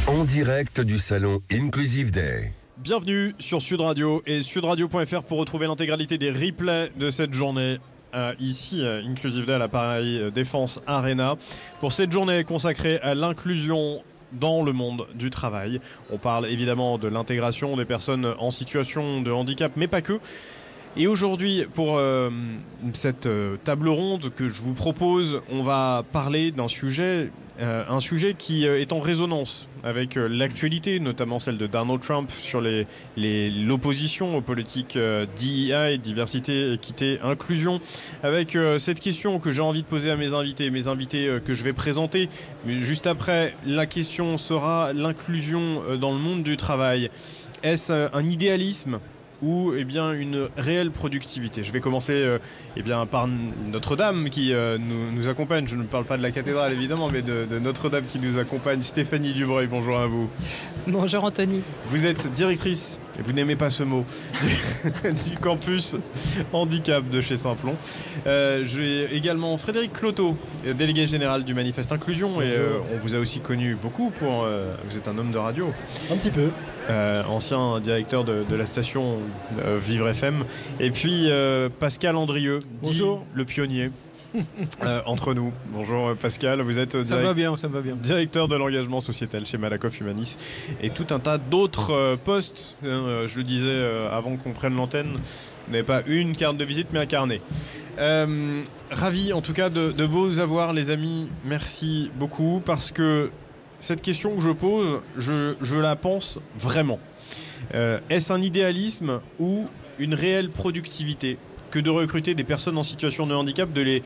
En direct du salon Inclusive Day. Bienvenue sur Sud Radio et sudradio.fr pour retrouver l'intégralité des replays de cette journée. Ici, Inclusive Day à la Paris Défense Arena. Pour cette journée consacrée à l'inclusion dans le monde du travail. On parle évidemment de l'intégration des personnes en situation de handicap, mais pas que. Et aujourd'hui, pour cette table ronde que je vous propose, on va parler d'un sujet, qui est en résonance avec l'actualité, notamment celle de Donald Trump sur l'opposition aux politiques DEI, diversité, équité, inclusion, avec cette question que j'ai envie de poser à mes invités que je vais présenter. Mais juste après, la question sera l'inclusion dans le monde du travail. Est-ce un idéalisme ou une réelle productivité? Je vais commencer par Notre-Dame qui nous accompagne. Je ne parle pas de la cathédrale évidemment, mais de Notre-Dame qui nous accompagne. Stéphanie Dubreuil, bonjour à vous. Bonjour Anthony. Vous êtes directrice, et vous n'aimez pas ce mot, du campus handicap de chez Saint-Plon. J'ai également Frédéric Cloteau, délégué général du Manifeste Inclusion. Et on vous a aussi connu beaucoup pour... vous êtes un homme de radio. Un petit peu. Ancien directeur de la station Vivre FM. Et puis Pascal Andrieux, dit le pionnier. Entre nous. Bonjour Pascal, vous êtes ça va bien. Directeur de l'engagement sociétal chez Malakoff Humanis et tout un tas d'autres postes. Je le disais avant qu'on prenne l'antenne, vous n'avez pas une carte de visite mais un carnet. Ravi en tout cas de vous avoir les amis, merci beaucoup parce que cette question que je pose, je la pense vraiment. Est-ce un idéalisme ou une réelle productivité que de recruter des personnes en situation de handicap, de les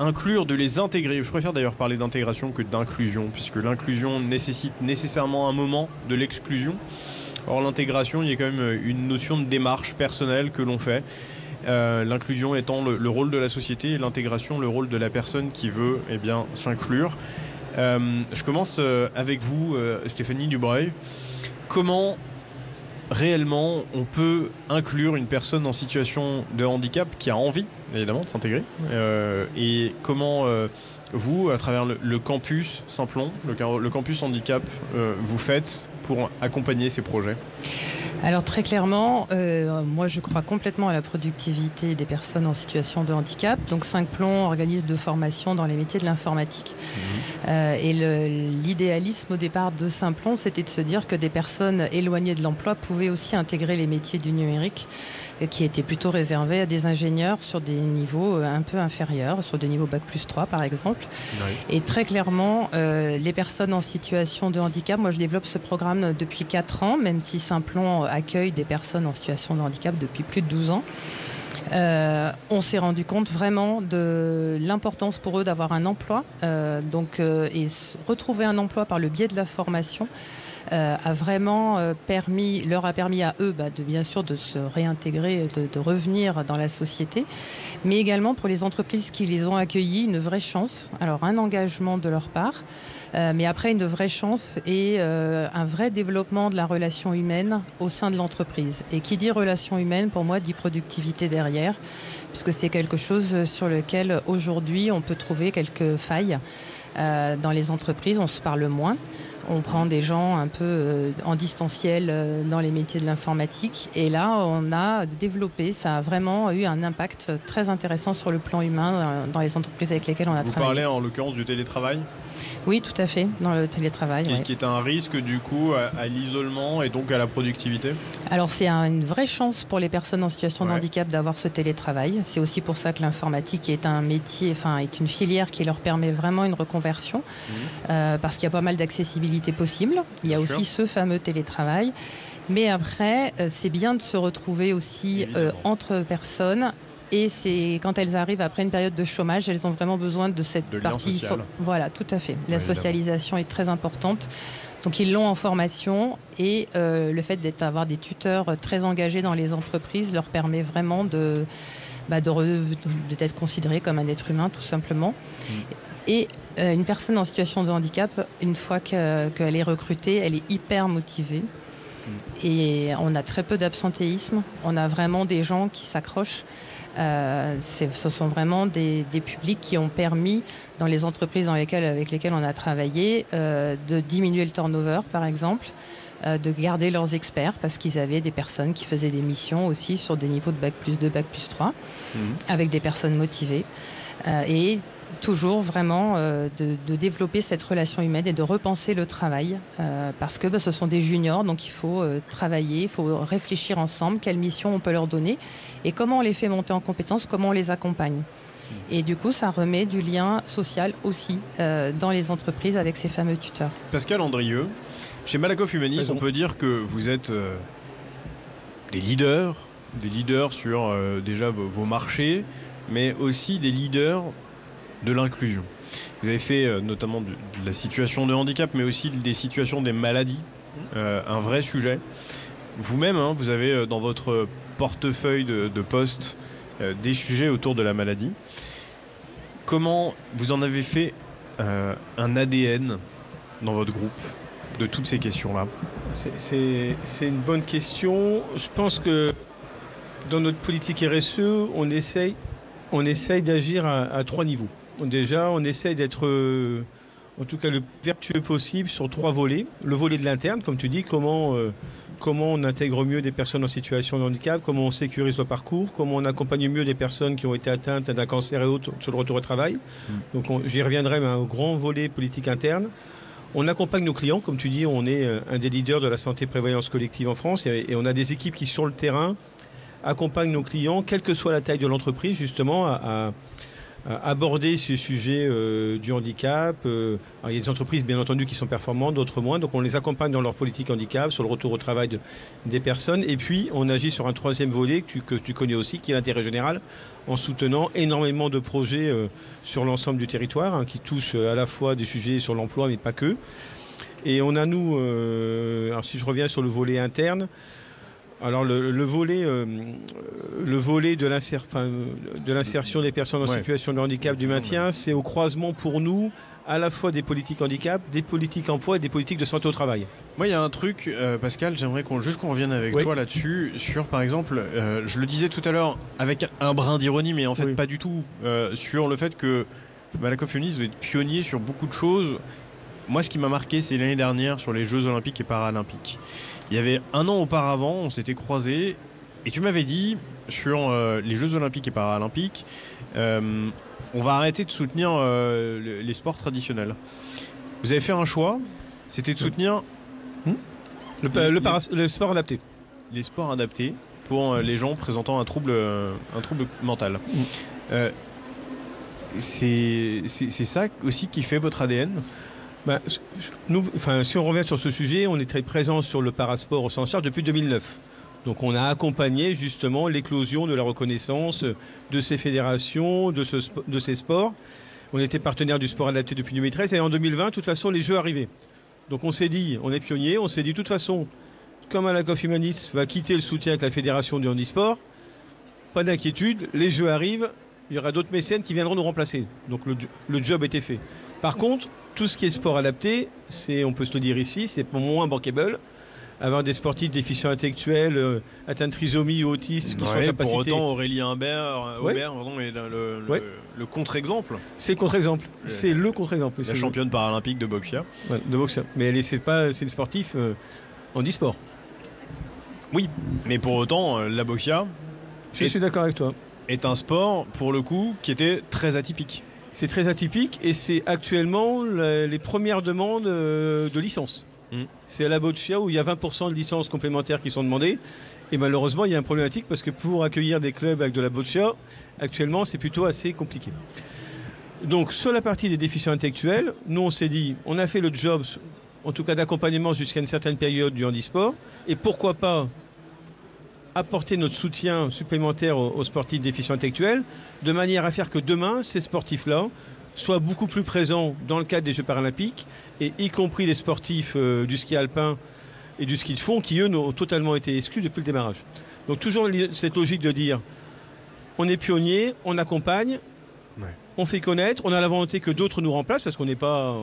inclure, de les intégrer? Je préfère d'ailleurs parler d'intégration que d'inclusion, puisque l'inclusion nécessite nécessairement un moment de l'exclusion. Or l'intégration, il y a quand même une notion de démarche personnelle que l'on fait. L'inclusion étant le rôle de la société et l'intégration le rôle de la personne qui veut s'inclure. Je commence avec vous, Stéphanie Dubreuil. Comment réellement on peut inclure une personne en situation de handicap qui a envie évidemment de s'intégrer et comment vous, à travers le campus Saint-Plon, le campus handicap, vous faites pour accompagner ces projets? Alors très clairement, moi je crois complètement à la productivité des personnes en situation de handicap. Donc Saint-Plon organise de formations dans les métiers de l'informatique. Et l'idéalisme au départ de Saint-Plon, c'était de se dire que des personnes éloignées de l'emploi pouvaient aussi intégrer les métiers du numérique, qui étaient plutôt réservés à des ingénieurs sur des niveaux un peu inférieurs, sur des niveaux Bac+3 par exemple. Oui. Et très clairement, les personnes en situation de handicap, moi je développe ce programme depuis 4 ans, même si Saint-Plon accueille des personnes en situation de handicap depuis plus de 12 ans. On s'est rendu compte vraiment de l'importance pour eux d'avoir un emploi, et retrouver un emploi par le biais de la formation a vraiment leur a permis à eux bien sûr de se réintégrer, de revenir dans la société, mais également pour les entreprises qui les ont accueillis, une vraie chance. Alors un engagement de leur part, mais après une vraie chance et un vrai développement de la relation humaine au sein de l'entreprise. Et qui dit relation humaine, pour moi, dit productivité derrière, puisque c'est quelque chose sur lequel aujourd'hui on peut trouver quelques failles. Dans les entreprises, on se parle moins. On prend des gens un peu en distanciel dans les métiers de l'informatique. Et là, on a développé, ça a vraiment eu un impact très intéressant sur le plan humain dans les entreprises avec lesquelles on a travaillé. Vous parlez en l'occurrence du télétravail ? Oui, tout à fait, dans le télétravail. Qui est un risque du coup à l'isolement et donc à la productivité? Alors c'est une vraie chance pour les personnes en situation de handicap d'avoir ce télétravail. C'est aussi pour ça que l'informatique est un métier, est une filière qui leur permet vraiment une reconversion, parce qu'il y a pas mal d'accessibilité possible. Il y a aussi ce fameux télétravail. Mais après, c'est bien de se retrouver aussi entre personnes. Et c'est quand elles arrivent après une période de chômage, elles ont vraiment besoin de cette partie. Voilà, tout à fait. La socialisation est très importante. Donc ils l'ont en formation et le fait d'avoir des tuteurs très engagés dans les entreprises leur permet vraiment d'être considéré comme un être humain tout simplement. Et une personne en situation de handicap, une fois qu'elle est recrutée, elle est hyper motivée. Et on a très peu d'absentéisme. On a vraiment des gens qui s'accrochent. Ce sont vraiment des publics qui ont permis, dans les entreprises avec lesquelles on a travaillé, de diminuer le turnover, par exemple, de garder leurs experts, parce qu'ils avaient des personnes qui faisaient des missions aussi sur des niveaux de Bac+2, Bac+3, avec des personnes motivées. Et toujours vraiment de développer cette relation humaine et de repenser le travail, parce que ce sont des juniors, donc il faut travailler, il faut réfléchir ensemble quelle mission on peut leur donner et comment on les fait monter en compétences, comment on les accompagne. Et du coup, ça remet du lien social aussi dans les entreprises avec ces fameux tuteurs. Pascal Andrieux, chez Malakoff Humanis, on peut dire que vous êtes des leaders sur déjà vos marchés, mais aussi des leaders de l'inclusion. Vous avez fait notamment de la situation de handicap, mais aussi des situations des maladies, un vrai sujet. Vous-même, vous avez dans votre portefeuille de postes des sujets autour de la maladie. Comment vous en avez fait un ADN dans votre groupe de toutes ces questions-là? C'est une bonne question. Je pense que dans notre politique RSE, on essaye d'agir à 3 niveaux. Déjà, on essaye d'être, en tout cas, le vertueux possible sur 3 volets. Le volet de l'interne, comme tu dis, comment on intègre mieux des personnes en situation de handicap, comment on sécurise le parcours, comment on accompagne mieux des personnes qui ont été atteintes d'un cancer et autres sur le retour au travail. Donc j'y reviendrai, mais au grand volet politique interne. On accompagne nos clients, comme tu dis, on est un des leaders de la santé prévoyance collective en France et on a des équipes qui, sur le terrain, accompagnent nos clients, quelle que soit la taille de l'entreprise, justement, à aborder ce sujet du handicap. Alors, il y a des entreprises, bien entendu, qui sont performantes, d'autres moins. Donc, on les accompagne dans leur politique handicap, sur le retour au travail des personnes. Et puis, on agit sur un 3e volet que tu connais aussi, qui est l'intérêt général, en soutenant énormément de projets sur l'ensemble du territoire, qui touchent à la fois des sujets sur l'emploi, mais pas que. Et on a, nous, alors si je reviens sur le volet interne, alors le volet de l'insertion des personnes en situation de handicap, du maintien, c'est au croisement pour nous à la fois des politiques handicap, des politiques emploi et des politiques de santé au travail. Moi, il y a un truc, Pascal, j'aimerais qu'on revienne avec toi là-dessus, sur par exemple, je le disais tout à l'heure avec un brin d'ironie, mais en fait pas du tout, sur le fait que Malakoff Humanis doit être pionnier sur beaucoup de choses. Moi, ce qui m'a marqué, c'est l'année dernière sur les Jeux Olympiques et Paralympiques. Il y avait un an auparavant, on s'était croisés et tu m'avais dit sur les Jeux Olympiques et Paralympiques, on va arrêter de soutenir les sports traditionnels. Vous avez fait un choix, c'était de soutenir le sport adapté. Les sports adaptés pour les gens présentant un trouble mental. C'est ça aussi qui fait votre ADN ? Nous, si on revient sur ce sujet, on est très présent sur le parasport au sens large depuis 2009. Donc on a accompagné justement l'éclosion de la reconnaissance de ces fédérations, de ces sports. On était partenaire du sport adapté depuis 2013 et en 2020, de toute façon, les Jeux arrivaient. Donc on s'est dit, on est pionnier, on s'est dit de toute façon, comme Malakoff Humanis va quitter le soutien avec la fédération du handisport, pas d'inquiétude, les Jeux arrivent, il y aura d'autres mécènes qui viendront nous remplacer. Donc le job était fait. Par contre, tout ce qui est sport adapté, on peut se le dire ici, c'est pour moins bankable. Avoir des sportifs déficients intellectuels, atteints de trisomie ou autistes qui sont en capacité... Pour autant, Aurélie Aubert est le contre-exemple. C'est le contre-exemple. C'est le contre-exemple. La championne paralympique de boxe. Ouais, de boxe. Mais c'est une sportif handisport. Oui, mais pour autant, la boxe... Je suis d'accord avec toi. Est un sport, pour le coup, qui était très atypique. C'est très atypique et c'est actuellement les premières demandes de licence. C'est à la boccia où il y a 20% de licences complémentaires qui sont demandées. Et malheureusement, il y a un problématique parce que pour accueillir des clubs avec de la boccia, actuellement, c'est plutôt assez compliqué. Donc, sur la partie des déficients intellectuels, nous, on s'est dit, on a fait le job, en tout cas d'accompagnement jusqu'à une certaine période du handisport. Et pourquoi pas apporter notre soutien supplémentaire aux sportifs déficients intellectuels, de manière à faire que demain, ces sportifs-là soient beaucoup plus présents dans le cadre des Jeux paralympiques, et y compris les sportifs du ski alpin et du ski de fond, qui eux ont totalement été exclus depuis le démarrage. Donc toujours cette logique de dire, on est pionnier, on accompagne, on fait connaître, on a la volonté que d'autres nous remplacent parce qu'on n'est pas,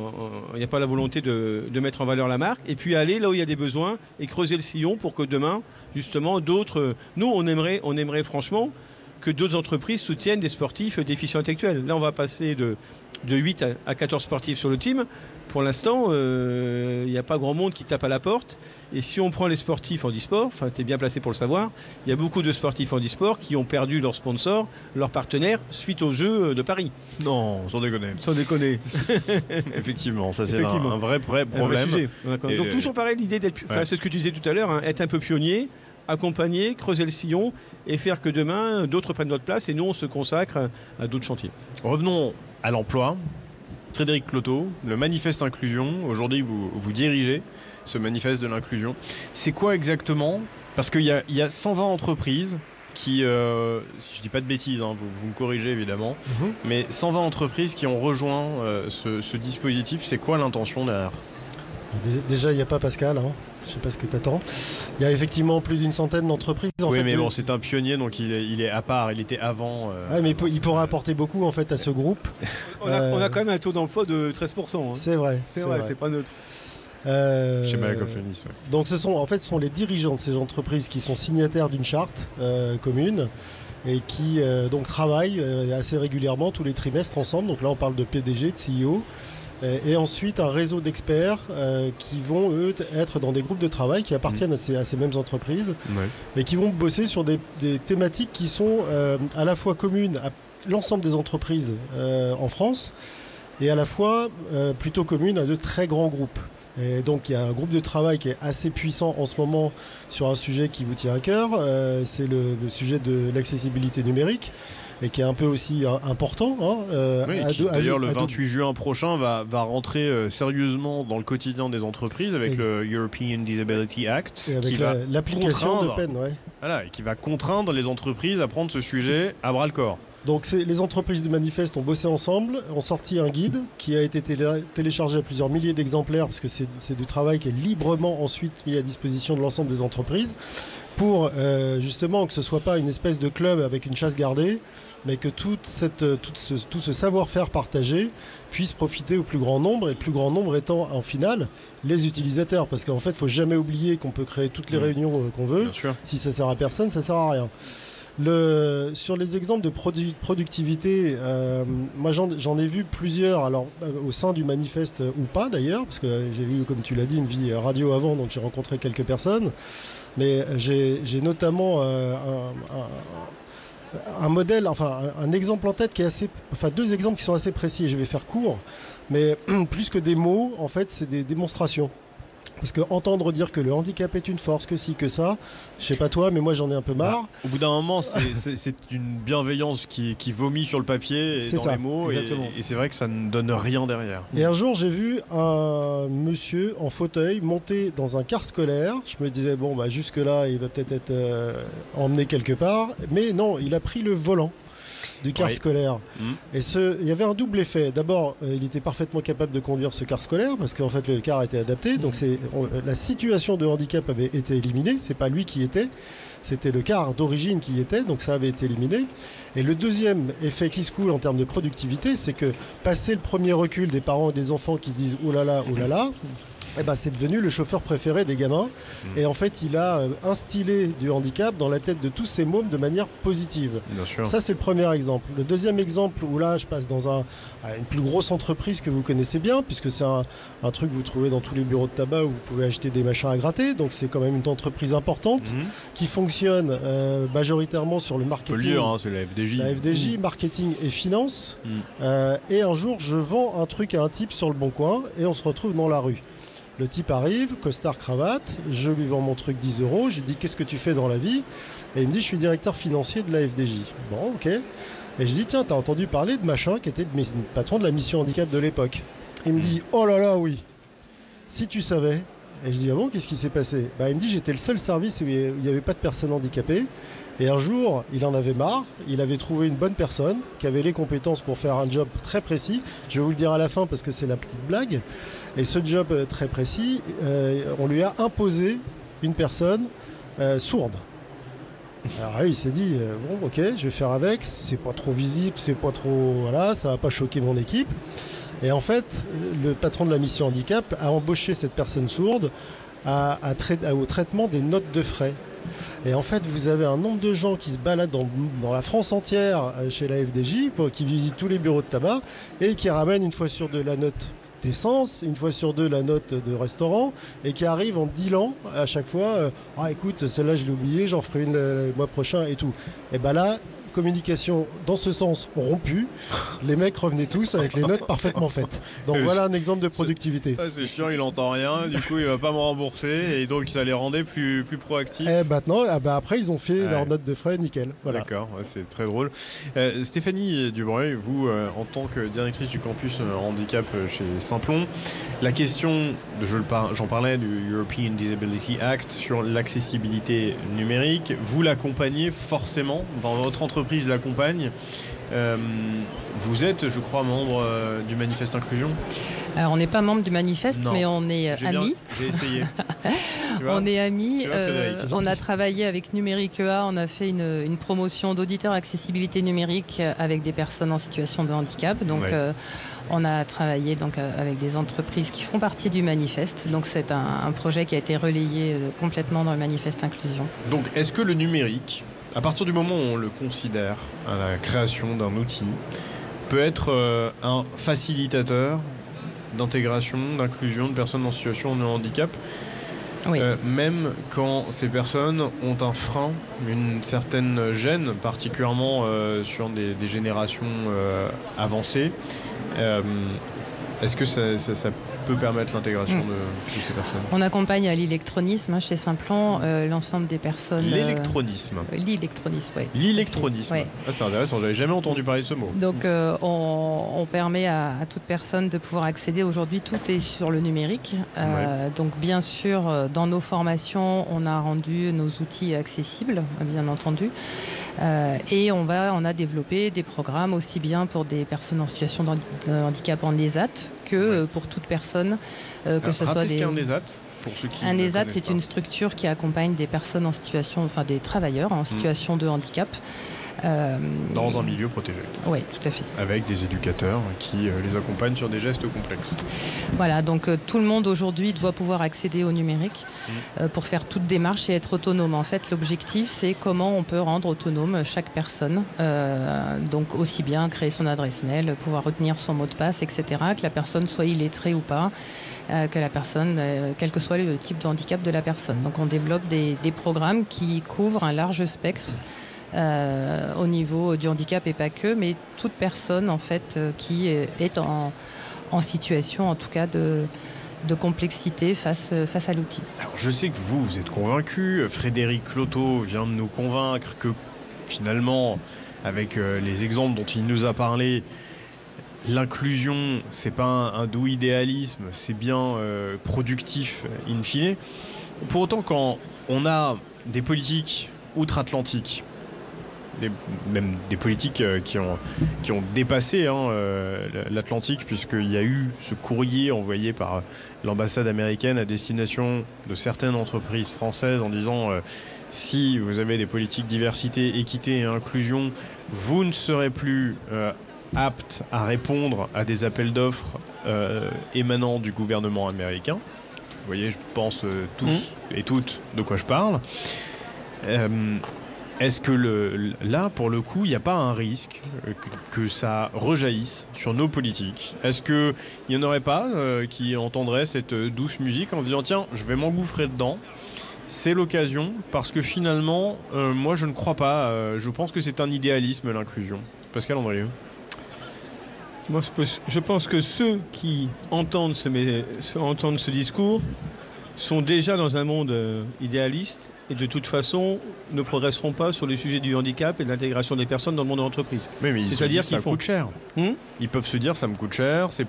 il n'y a pas la volonté de mettre en valeur la marque. Et puis aller là où il y a des besoins et creuser le sillon pour que demain, justement, d'autres. Nous, on aimerait franchement que d'autres entreprises soutiennent des sportifs déficients intellectuels. Là, on va passer de 8 à 14 sportifs sur le team. Pour l'instant, il n'y a pas grand monde qui tape à la porte. Et si on prend les sportifs handisport, enfin, tu es bien placé pour le savoir, il y a beaucoup de sportifs handisport qui ont perdu leur sponsor, leur partenaire, suite aux Jeux de Paris. Non, sans déconner. Sans déconner. Effectivement, ça c'est un vrai problème. Un vrai sujet. Et donc toujours pareil, l'idée d'être, c'est ce que tu disais tout à l'heure, hein, être un peu pionnier, accompagner, creuser le sillon et faire que demain, d'autres prennent notre place et nous, on se consacre à d'autres chantiers. Revenons à l'emploi. Frédéric Cloteau, le manifeste inclusion, aujourd'hui vous dirigez ce manifeste de l'inclusion. C'est quoi exactement? Parce qu'il y a 120 entreprises qui, si je dis pas de bêtises, hein, vous me corrigez évidemment, mais 120 entreprises qui ont rejoint ce dispositif. C'est quoi l'intention derrière? Déjà, il n'y a pas Pascal, hein. Je ne sais pas ce que tu attends. Il y a effectivement plus d'une centaine d'entreprises. Oui, mais bon, c'est un pionnier, donc il est à part, il était avant. Oui, mais il pourra apporter beaucoup en fait à ce groupe. On a quand même un taux d'emploi de 13%. Hein. C'est vrai. C'est pas neutre. Chez Malakoff Humanis. Ouais. Donc ce sont les dirigeants de ces entreprises qui sont signataires d'une charte commune et qui donc travaillent assez régulièrement tous les trimestres ensemble. Donc là, on parle de PDG, de CEO. Et ensuite un réseau d'experts qui vont eux être dans des groupes de travail qui appartiennent à ces mêmes entreprises et qui vont bosser sur des thématiques qui sont à la fois communes à l'ensemble des entreprises en France et à la fois plutôt communes à de très grands groupes. Et donc il y a un groupe de travail qui est assez puissant en ce moment sur un sujet qui vous tient à cœur, c'est le sujet de l'accessibilité numérique. Et qui est un peu aussi important. Hein, d'ailleurs, le 28 juin prochain va rentrer sérieusement dans le quotidien des entreprises avec le European Disability Act. Et avec l'application de peine. Ouais. Voilà, et qui va contraindre les entreprises à prendre ce sujet à bras-le-corps. Donc les entreprises du manifeste ont bossé ensemble, ont sorti un guide qui a été téléchargé à plusieurs milliers d'exemplaires parce que c'est du travail qui est librement ensuite mis à disposition de l'ensemble des entreprises pour justement que ce ne soit pas une espèce de club avec une chasse gardée, mais que tout ce savoir-faire partagé puisse profiter au plus grand nombre, et le plus grand nombre étant en finale les utilisateurs, parce qu'en fait il ne faut jamais oublier qu'on peut créer toutes les réunions qu'on veut. Si ça ne sert à personne, ça ne sert à rien. Sur les exemples de productivité, moi j'en ai vu plusieurs, alors au sein du manifeste ou pas d'ailleurs, parce que j'ai eu, comme tu l'as dit, une vie radio avant, donc j'ai rencontré quelques personnes, mais j'ai notamment un modèle, enfin un exemple en tête qui est assez, enfin deux exemples qui sont assez précis, je vais faire court, mais plus que des mots, en fait c'est des démonstrations. Parce que entendre dire que le handicap est une force, que si, que ça, je sais pas toi, mais moi j'en ai un peu marre. Au bout d'un moment, c'est une bienveillance qui vomit sur le papier et dans les mots, et c'est vrai que ça ne donne rien derrière. Et un jour, j'ai vu un monsieur en fauteuil monter dans un car scolaire. Je me disais, bon, bah, jusque-là, il va peut-être être emmené quelque part. Mais non, il a pris le volant du car scolaire. Et il y avait un double effet. D'abord, il était parfaitement capable de conduire ce car scolaire parce qu'en fait le car était adapté. Donc la situation de handicap avait été éliminée. C'est pas lui qui était, c'était le car d'origine qui y était. Donc ça avait été éliminé. Et le deuxième effet qui se coule en termes de productivité, c'est que passé le premier recul des parents et des enfants qui disent oh là là, eh ben, c'est devenu le chauffeur préféré des gamins. Et en fait, il a instillé du handicap dans la tête de tous ces mômes de manière positive. Bien sûr. Ça, c'est le premier exemple. Le deuxième exemple, où là, je passe dans une plus grosse entreprise que vous connaissez bien, puisque c'est un truc que vous trouvez dans tous les bureaux de tabac où vous pouvez acheter des machins à gratter. Donc, c'est quand même une entreprise importante qui fonctionne majoritairement sur le marketing. On peut le dire, hein, c'est la FDJ. La FDJ, marketing et finance. Et un jour, je vends un truc à un type sur le Bon Coin et on se retrouve dans la rue. Le type arrive, costard, cravate, je lui vends mon truc 10 €, je lui dis qu'est-ce que tu fais dans la vie? Et il me dit je suis directeur financier de la FDJ. Bon, ok. Et je lui dis tiens, t'as entendu parler de machin qui était le patron de la mission handicap de l'époque? Il me dit oh là là oui, si tu savais. Et je dis ah bon, qu'est-ce qui s'est passé? Il me dit j'étais le seul service où il n'y avait pas de personnes handicapées. Et un jour, il en avait marre, il avait trouvé une bonne personne qui avait les compétences pour faire un job très précis. Je vais vous le dire à la fin parce que c'est la petite blague. Et ce job très précis, on lui a imposé une personne sourde. Alors il s'est dit, bon ok, je vais faire avec, c'est pas trop visible, c'est pas trop... Voilà, ça va pas choquer mon équipe. Et en fait, le patron de la mission handicap a embauché cette personne sourde au traitement des notes de frais. Et en fait, vous avez un nombre de gens qui se baladent dans la France entière chez la FDJ, qui visitent tous les bureaux de tabac et qui ramènent une fois sur deux la note d'essence, une fois sur deux la note de restaurant, et qui arrivent en dealant à chaque fois ah écoute, celle-là je l'ai oubliée, j'en ferai une le mois prochain et tout. Et ben là, communication dans ce sens rompue, les mecs revenaient tous avec les notes parfaitement faites. Donc voilà un exemple de productivité. C'est chiant, il entend rien, du coup il va pas me rembourser, et donc ça les rendait plus proactifs. Et maintenant, après ils ont fait leur note de frais nickel. Voilà. D'accord, c'est très drôle. Stéphanie Dubreuil, vous en tant que directrice du campus handicap chez Saint-Plon, la question, j'en parlais du European Disability Act sur l'accessibilité numérique, vous l'accompagnez forcément dans votre entreprise l'accompagne. Vous êtes, je crois, membre du Manifeste Inclusion. Alors, on n'est pas membre du Manifeste, mais on est amis. J'ai essayé. On est amis. On a travaillé avec Numérique EA. On a fait une promotion d'auditeurs accessibilité numérique avec des personnes en situation de handicap. Donc, on a travaillé avec des entreprises qui font partie du Manifeste. Donc, c'est un projet qui a été relayé complètement dans le Manifeste Inclusion. Donc, est-ce que le numérique, à partir du moment où on le considère à la création d'un outil, peut être un facilitateur d'intégration, d'inclusion de personnes en situation de handicap, même quand ces personnes ont un frein, une certaine gêne, particulièrement sur des générations avancées. Est-ce que ça peut permettre l'intégration de ces personnes? On accompagne à l'électronisme chez Saint-Plon l'ensemble des personnes. L'électronisme. L'électronisme, oui. L'électronisme. Ouais. Ah, c'est intéressant, j'avais jamais entendu parler de ce mot. Donc on permet à toute personne de pouvoir accéder. Aujourd'hui, tout est sur le numérique. Donc bien sûr, dans nos formations, on a rendu nos outils accessibles, bien entendu. Et on a développé des programmes aussi bien pour des personnes en situation de handicap en ESAT que pour toute personne, que ce soit des... Un ESAT, pour ceux qui un ESAT, c'est pas. une structure qui accompagne des personnes en situation, enfin des travailleurs en situation de handicap. Dans un milieu protégé. Oui, tout à fait. Avec des éducateurs qui les accompagnent sur des gestes complexes. Voilà, donc tout le monde aujourd'hui doit pouvoir accéder au numérique pour faire toute démarche et être autonome. En fait, l'objectif, c'est comment on peut rendre autonome chaque personne. Donc aussi bien créer son adresse mail, pouvoir retenir son mot de passe, etc. Que la personne soit illettrée ou pas. Que la personne, quel que soit le type de handicap de la personne. Donc on développe des programmes qui couvrent un large spectre au niveau du handicap et pas que, mais toute personne en fait qui est en situation en tout cas de complexité face à l'outil. Alors je sais que vous êtes convaincu, Frédéric Cloteau vient de nous convaincre que finalement, avec les exemples dont il nous a parlé, l'inclusion, c'est pas un doux idéalisme, c'est bien productif in fine. Pour autant, quand on a des politiques outre-Atlantique, même des politiques qui ont dépassé l'Atlantique, puisqu'il y a eu ce courrier envoyé par l'ambassade américaine à destination de certaines entreprises françaises en disant si vous avez des politiques diversité, équité et inclusion, vous ne serez plus apte à répondre à des appels d'offres émanant du gouvernement américain. Vous voyez, je pense tous et toutes de quoi je parle. Est-ce que là, pour le coup, il n'y a pas un risque que ça rejaillisse sur nos politiques? Est-ce qu'il n'y en aurait pas qui entendraient cette douce musique en se disant tiens, je vais m'engouffrer dedans, c'est l'occasion, parce que finalement, moi je ne crois pas, je pense que c'est un idéalisme l'inclusion. Pascal Andrieux. Moi, je pense que ceux qui entendent ce discours sont déjà dans un monde idéaliste et de toute façon ne progresseront pas sur le sujet du handicap et de l'intégration des personnes dans le monde de l'entreprise. Mais c'est-à-dire que ça coûte cher. Ils peuvent se dire ça me coûte cher, ça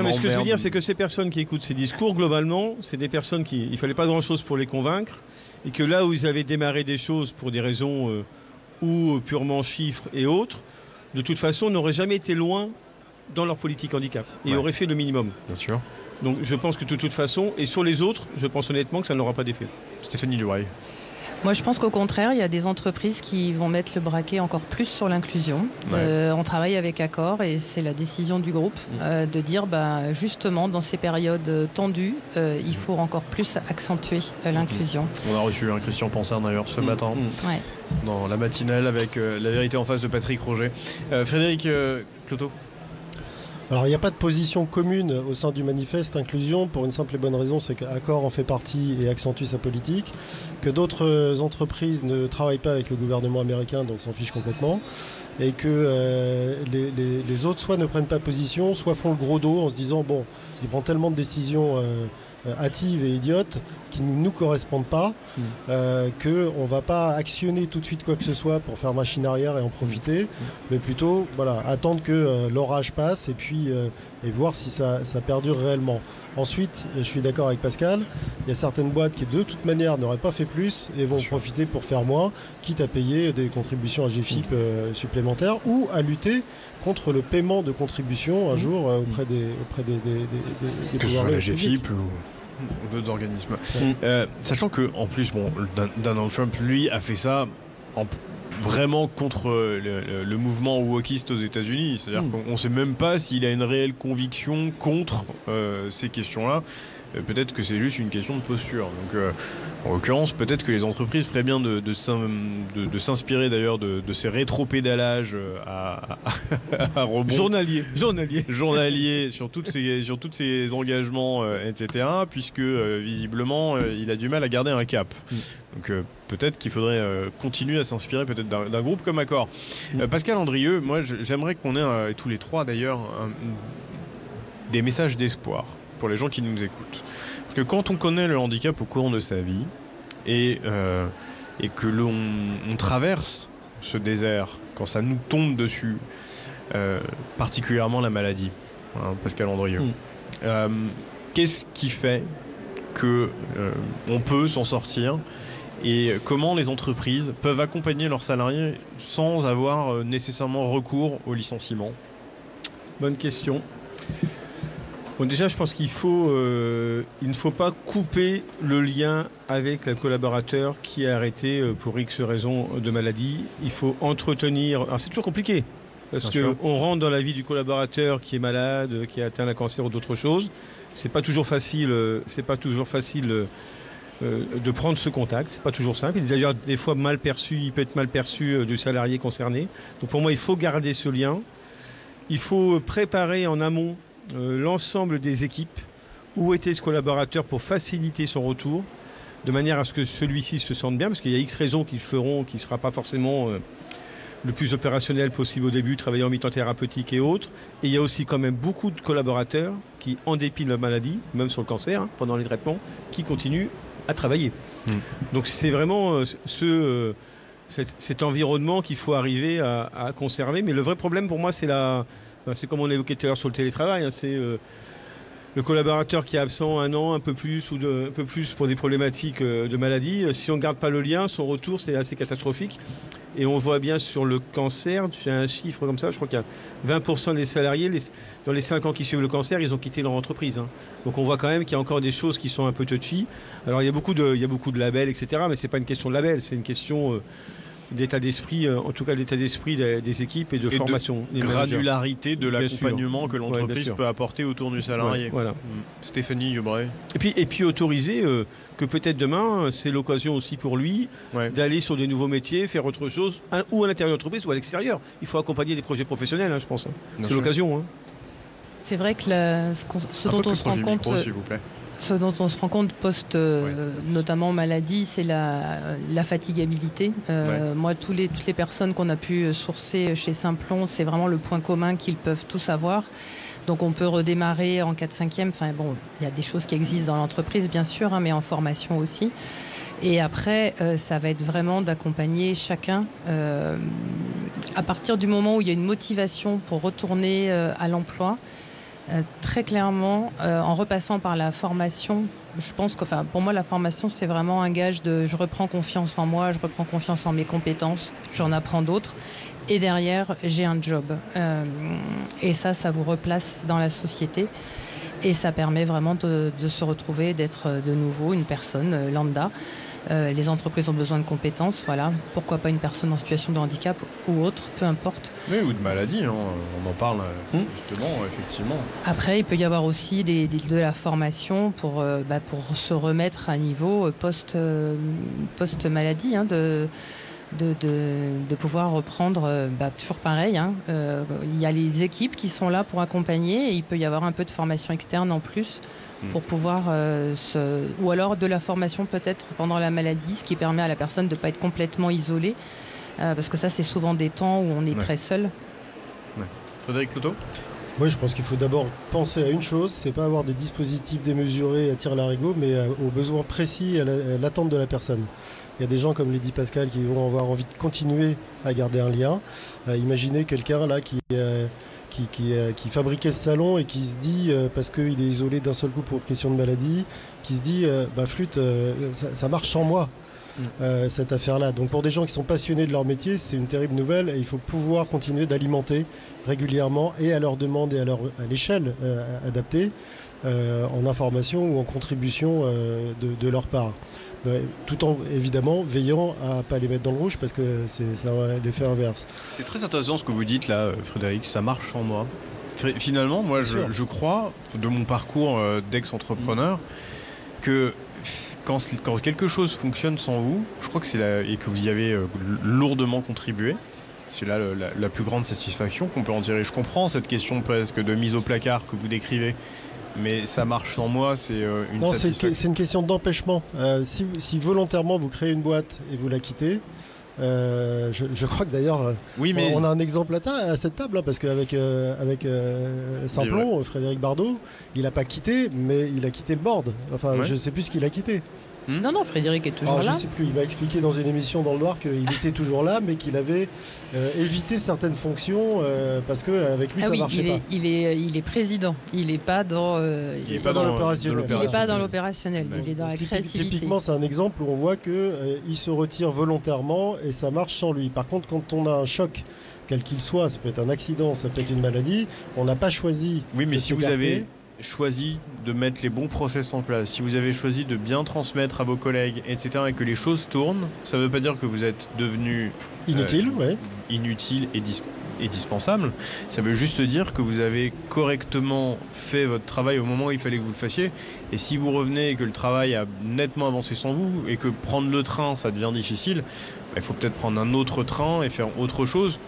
mais ce que je veux dire, c'est que ces personnes qui écoutent ces discours, globalement, c'est des personnes il ne fallait pas grand-chose pour les convaincre et que là où ils avaient démarré des choses pour des raisons ou purement chiffres et autres, de toute façon n'auraient jamais été loin dans leur politique handicap et auraient fait le minimum. Bien sûr. Donc je pense que de toute façon, et sur les autres, je pense honnêtement que ça n'aura pas d'effet. Stéphanie Dubreuil. Moi, je pense qu'au contraire, il y a des entreprises qui vont mettre le braquet encore plus sur l'inclusion. On travaille avec Accor et c'est la décision du groupe de dire, justement, dans ces périodes tendues, il faut encore plus accentuer l'inclusion. On a reçu un Christian Pansard d'ailleurs ce matin dans la matinale avec La Vérité en face de Patrick Roger. Frédéric Cloteau. Alors il n'y a pas de position commune au sein du manifeste inclusion pour une simple et bonne raison, c'est qu'Accor en fait partie et accentue sa politique, que d'autres entreprises ne travaillent pas avec le gouvernement américain, donc s'en fichent complètement, et que les autres soit ne prennent pas position, soit font le gros dos en se disant bon, ils prennent tellement de décisions hâtives et idiotes qui ne nous correspondent pas, qu'on ne va pas actionner tout de suite quoi que ce soit pour faire machine arrière et en profiter, mais plutôt attendre que l'orage passe et puis et voir si ça perdure réellement. Ensuite, je suis d'accord avec Pascal, il y a certaines boîtes qui de toute manière n'auraient pas fait plus et vont profiter pour faire moins, quitte à payer des contributions à GFIP supplémentaires ou à lutter contre le paiement de contributions un jour auprès des que ce soit la GFIP ou d'autres organismes. Sachant que en plus, Donald Trump, lui, a fait ça vraiment contre le mouvement wokiste aux États-Unis. C'est-à-dire qu'on ne sait même pas s'il a une réelle conviction contre ces questions-là. Peut-être que c'est juste une question de posture. Donc, en l'occurrence, peut-être que les entreprises feraient bien de s'inspirer d'ailleurs de ces rétro-pédalages à rebond. Journalier sur tous ces engagements, etc. Puisque visiblement, il a du mal à garder un cap. Donc peut-être qu'il faudrait continuer à s'inspirer peut-être d'un groupe comme Accor. Pascal Andrieux, moi j'aimerais qu'on ait tous les trois d'ailleurs des messages d'espoir pour les gens qui nous écoutent. Parce que quand on connaît le handicap au cours de sa vie et que l'on traverse ce désert, quand ça nous tombe dessus, particulièrement la maladie, Pascal Andrieux, qu'est-ce qui fait qu'on peut s'en sortir et comment les entreprises peuvent accompagner leurs salariés sans avoir nécessairement recours au licenciement? Bonne question. Bon, déjà, je pense il ne faut pas couper le lien avec le collaborateur qui est arrêté pour X raisons de maladie. Il faut entretenir. Alors, c'est toujours compliqué parce qu'on rentre dans la vie du collaborateur qui est malade, qui a atteint un cancer ou d'autres choses. C'est pas toujours facile. De prendre ce contact, c'est pas toujours simple. Il est d'ailleurs des fois mal perçu. Il peut être mal perçu du salarié concerné. Donc, pour moi, il faut garder ce lien. Il faut préparer en amont l'ensemble des équipes où était ce collaborateur pour faciliter son retour de manière à ce que celui-ci se sente bien parce qu'il y a X raisons qui ne sera pas forcément le plus opérationnel possible au début, travailler en mi-temps thérapeutique et autres. Et il y a aussi quand même beaucoup de collaborateurs qui, en dépit de la maladie, même sur le cancer, pendant les traitements, qui continuent à travailler. Donc c'est vraiment cet environnement qu'il faut arriver à conserver. Mais le vrai problème pour moi, c'est comme on évoquait tout à l'heure sur le télétravail, c'est le collaborateur qui est absent un an, un peu plus pour des problématiques de maladie. Si on ne garde pas le lien, son retour, c'est assez catastrophique. Et on voit bien sur le cancer, j'ai un chiffre comme ça, je crois qu'il y a 20% des salariés, dans les 5 ans qui suivent le cancer, ils ont quitté leur entreprise. Donc on voit quand même qu'il y a encore des choses qui sont un peu touchy. Alors il y a beaucoup de labels, etc. Mais ce n'est pas une question de label, c'est une question d'état d'esprit, en tout cas d'état d'esprit des équipes et de formation. De granularité de l'accompagnement que l'entreprise peut apporter autour du salarié. Voilà. Stéphanie Yobray. Et puis autoriser que peut-être demain, c'est l'occasion aussi pour lui d'aller sur des nouveaux métiers, faire autre chose, ou à l'intérieur de l'entreprise ou à l'extérieur. Il faut accompagner des projets professionnels, je pense. C'est l'occasion. C'est vrai que ce dont on se rend compte... s'il vous plaît. Ce dont on se rend compte notamment maladie, c'est la fatigabilité. Moi, toutes les personnes qu'on a pu sourcer chez Simplon, c'est vraiment le point commun qu'ils peuvent tous avoir. Donc on peut redémarrer en 4/5e. Enfin bon, il y a des choses qui existent dans l'entreprise, bien sûr, mais en formation aussi. Et après, ça va être vraiment d'accompagner chacun à partir du moment où il y a une motivation pour retourner à l'emploi. Très clairement, en repassant par la formation, je pense que, pour moi, la formation, c'est vraiment un gage de je reprends confiance en moi, je reprends confiance en mes compétences, j'en apprends d'autres. Et derrière, j'ai un job. Et ça vous replace dans la société. Et ça permet vraiment de se retrouver, d'être de nouveau une personne lambda. Les entreprises ont besoin de compétences, voilà. Pourquoi pas une personne en situation de handicap ou autre, peu importe. Oui, ou de maladie, hein. On en parle justement, effectivement. Après, il peut y avoir aussi de la formation pour se remettre à niveau post-maladie, hein, de pouvoir reprendre, toujours pareil. Hein. Il y a les équipes qui sont là pour accompagner et il peut y avoir un peu de formation externe en plus pour pouvoir ou alors de la formation peut-être pendant la maladie, ce qui permet à la personne de ne pas être complètement isolée, parce que ça c'est souvent des temps où on est très seul. Ouais. Frédéric Cloteau ? Oui, je pense qu'il faut d'abord penser à une chose, c'est pas avoir des dispositifs démesurés à tire-larigot, mais aux besoins précis, à l'attente de la personne. Il y a des gens, comme l'a dit Pascal, qui vont avoir envie de continuer à garder un lien. Imaginez quelqu'un là qui fabriquait ce salon et qui se dit, parce qu'il est isolé d'un seul coup pour question de maladie, qui se dit, flûte, ça marche sans moi. Cette affaire-là. Donc pour des gens qui sont passionnés de leur métier, c'est une terrible nouvelle et il faut pouvoir continuer d'alimenter régulièrement et à leur demande et à l'échelle adaptée en information ou en contribution de leur part. Tout en évidemment veillant à ne pas les mettre dans le rouge parce que ça a l'effet inverse. C'est très intéressant ce que vous dites là, Frédéric, ça marche sans moi. Finalement, moi je crois, de mon parcours d'ex-entrepreneur, que quand quelque chose fonctionne sans vous, je crois que et que vous y avez lourdement contribué, c'est là la plus grande satisfaction qu'on peut en tirer. Je comprends cette question presque de mise au placard que vous décrivez, mais ça marche sans moi, c'est une satisfaction. Non, c'est une question d'empêchement. Si volontairement vous créez une boîte et vous la quittez, je crois que d'ailleurs on a un exemple à cette table, hein, parce qu'avec Simplon, Frédéric Bardot, il n'a pas quitté, mais il a quitté le board. Enfin, je ne sais plus ce qu'il a quitté. Non, Frédéric est toujours là. Je ne sais plus, il m'a expliqué dans une émission dans le Loir qu'il était toujours là, mais qu'il avait évité certaines fonctions parce qu'avec lui ça ne marchait pas. Il est président, il n'est pas dans l'opérationnel. Il n'est pas dans l'opérationnel, il est dans la créativité. Typiquement, c'est un exemple où on voit qu'il se retire volontairement et ça marche sans lui. Par contre, quand on a un choc, quel qu'il soit, ça peut être un accident, ça peut être une maladie, on n'a pas choisi. Oui, mais si vous avez choisi de mettre les bons process en place, si vous avez choisi de bien transmettre à vos collègues, etc., et que les choses tournent, ça ne veut pas dire que vous êtes devenu inutile et dispensable. Ça veut juste dire que vous avez correctement fait votre travail au moment où il fallait que vous le fassiez. Et si vous revenez et que le travail a nettement avancé sans vous et que prendre le train, ça devient difficile, il faut peut-être prendre un autre train et faire autre chose.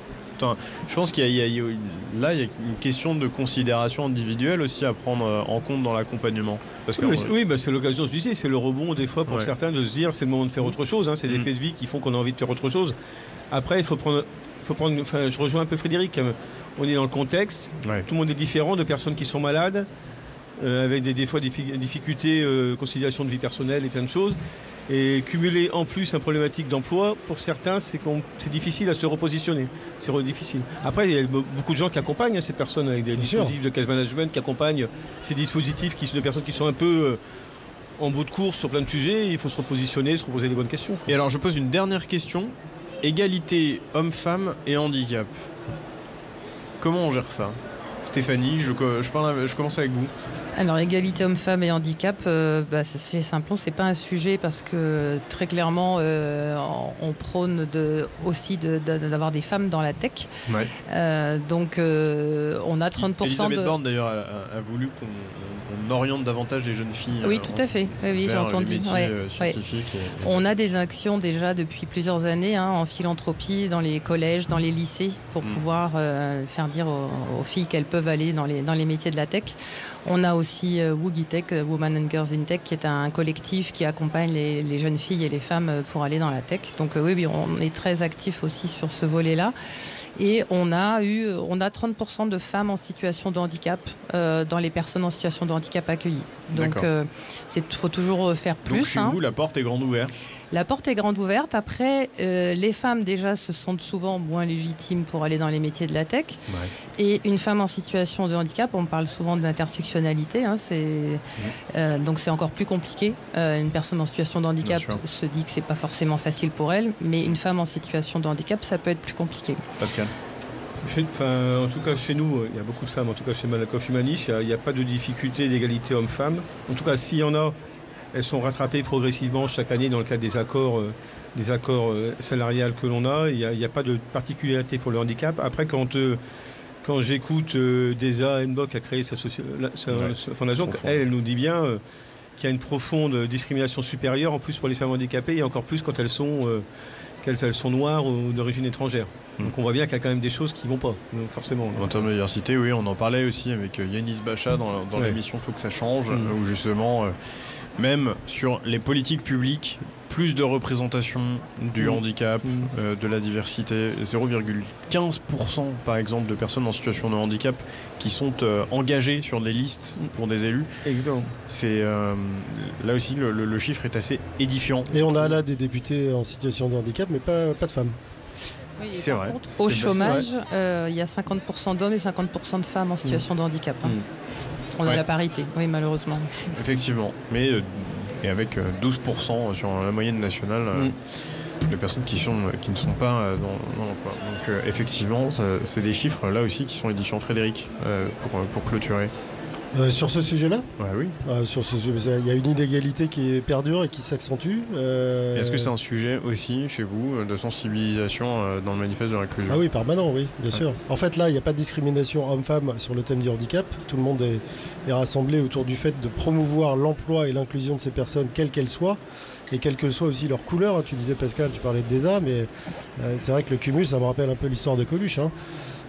Je pense qu'il y a une question de considération individuelle aussi à prendre en compte dans l'accompagnement. C'est l'occasion, je disais, c'est le rebond des fois pour certains de se dire c'est le moment de faire autre chose, hein, c'est des faits de vie qui font qu'on a envie de faire autre chose. Après, il faut prendre je rejoins un peu Frédéric, on est dans le contexte, tout le monde est différent, de personnes qui sont malades, avec des fois des difficultés, conciliation de vie personnelle et plein de choses. Et cumuler en plus un problématique d'emploi, pour certains, c'est difficile à se repositionner. C'est difficile. Après, il y a beaucoup de gens qui accompagnent ces personnes avec des dispositifs de case management, qui accompagnent ces dispositifs de personnes qui sont un peu en bout de course sur plein de sujets. Il faut se repositionner, se reposer les bonnes questions. Et alors, je pose une dernière question. Égalité homme-femme et handicap. Comment on gère ça ? Stéphanie, je commence avec vous. Alors, égalité homme-femme et handicap, chez Simplon, c'est pas un sujet parce que très clairement, on prône aussi d'avoir des femmes dans la tech. Ouais. Donc, on a 30% Elisabeth Borne, d'ailleurs, a voulu qu'on oriente davantage les jeunes filles. Oui, tout à fait. Oui, j'ai entendu. Les métiers scientifiques. On a des actions déjà depuis plusieurs années en philanthropie, dans les collèges, dans les lycées, pour pouvoir faire dire aux filles qu'elles peuvent aller dans les métiers de la tech. On a aussi Woogie Tech, Women and Girls in Tech, qui est un collectif qui accompagne les jeunes filles et les femmes pour aller dans la tech. Donc oui, on est très actifs aussi sur ce volet-là. Et on a 30% de femmes en situation de handicap dans les personnes en situation de handicap accueillies. Donc il faut toujours faire plus. Donc chez vous, la porte est grande ouverte. La porte est grande ouverte. Après, les femmes déjà se sentent souvent moins légitimes pour aller dans les métiers de la tech. Ouais. Et une femme en situation de handicap, on parle souvent d'intersectionnalité. Donc c'est encore plus compliqué. Une personne en situation de handicap se dit que c'est pas forcément facile pour elle, mais une femme en situation de handicap, ça peut être plus compliqué. Pascal. En tout cas, chez nous, il y a beaucoup de femmes. En tout cas, chez Malakoff Humanis, il n'y a pas de difficulté d'égalité homme-femme. En tout cas, s'il y en a, elles sont rattrapées progressivement chaque année dans le cadre des accords salariales que l'on a. Il n'y a pas de particularité pour le handicap. Après, quand j'écoute Desa Henbock qui a créé sa fondation, elle nous dit bien qu'il y a une profonde discrimination supérieure, en plus pour les femmes handicapées, et encore plus quand elles sont noires ou d'origine étrangère. Donc on voit bien qu'il y a quand même des choses qui ne vont pas, forcément. En termes de diversité, oui, on en parlait aussi avec Yanis Bacha dans l'émission Faut que ça change, où justement, même sur les politiques publiques, plus de représentation du handicap, de la diversité, 0,15% par exemple de personnes en situation de handicap qui sont engagées sur des listes pour des élus. Évidemment. Là aussi le chiffre est assez édifiant. Et on a là des députés en situation de handicap, mais pas de femmes. Oui, c'est vrai. Contre, au chômage, il y a 50% d'hommes et 50% de femmes en situation de handicap. On a la parité, oui, malheureusement. Effectivement, mais et avec 12% sur la moyenne nationale de personnes qui ne sont pas dans l'emploi. Donc effectivement, c'est des chiffres là aussi qui sont édifiants. Frédéric, pour clôturer. Sur ce sujet-là ? Oui. Il y a une inégalité qui perdure et qui s'accentue. Est-ce que c'est un sujet aussi chez vous de sensibilisation dans le manifeste de l'inclusion ? Ah oui, permanent, oui, bien sûr. En fait, là, il n'y a pas de discrimination homme-femme sur le thème du handicap. Tout le monde est rassemblé autour du fait de promouvoir l'emploi et l'inclusion de ces personnes, quelles qu'elles soient, et quelle que soit aussi leur couleur. Tu disais, Pascal, tu parlais de Desa, mais c'est vrai que le cumul, ça me rappelle un peu l'histoire de Coluche.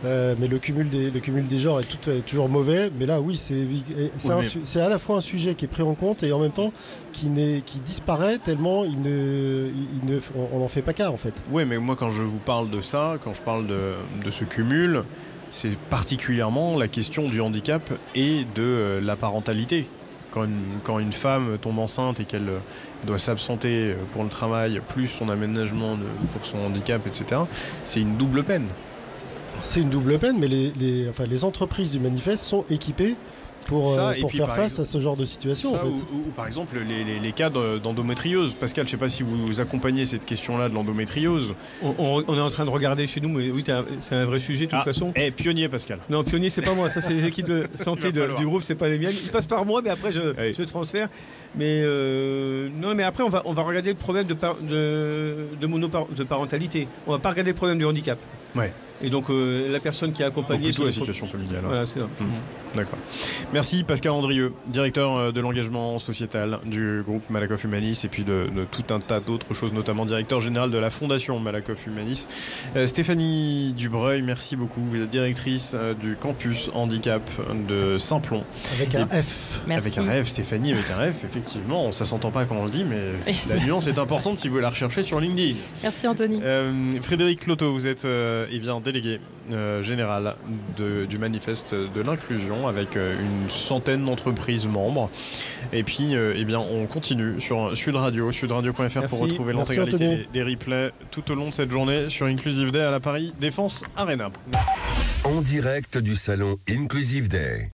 Mais le cumul des genres est toujours mauvais. Mais là, oui, c'est à la fois un sujet qui est pris en compte et en même temps qui disparaît tellement on n'en fait pas cas, en fait. Oui, mais moi, quand je vous parle de ça, quand je parle de ce cumul, c'est particulièrement la question du handicap et de la parentalité. Quand une femme tombe enceinte et qu'elle doit s'absenter pour le travail, plus son aménagement pour son handicap, etc., c'est une double peine. C'est une double peine, mais les entreprises du manifeste sont équipées pour faire face à ce genre de situation. Ça, en fait. ou par exemple les cas d'endométriose. Pascal, je ne sais pas si vous accompagnez cette question-là de l'endométriose. On est en train de regarder chez nous, mais oui, c'est un vrai sujet de toute façon. Pionnier, Pascal. Non, pionnier, c'est pas moi. Ça, c'est les équipes de santé du groupe, c'est pas les miennes. Ils passent par moi, mais après, je transfère. Mais non, mais après, on va regarder le problème de parentalité. On va pas regarder le problème du handicap. Ouais. Et donc la personne qui est accompagnée... Donc plutôt la situation familiale. Voilà, c'est ça. D'accord. Merci Pascal Andrieux, directeur de l'engagement sociétal du groupe Malakoff Humanis et puis de tout un tas d'autres choses, notamment directeur général de la fondation Malakoff Humanis. Stéphanie Dubreuil, merci beaucoup. Vous êtes directrice du campus handicap de Saint-Plon. Avec un F. Merci. Avec un F, Stéphanie avec un F, effectivement. Ça s'entend pas quand on le dit, mais la nuance est importante si vous la recherchez sur LinkedIn. Merci Anthony. Frédéric Cloteau, vous êtes délégué général du manifeste de l'inclusion avec une centaine d'entreprises membres. Et puis, on continue sur Sud Radio, sudradio.fr pour retrouver l'intégralité des replays tout au long de cette journée sur Inclusive Day à la Paris Défense Arena. En direct du salon Inclusive Day.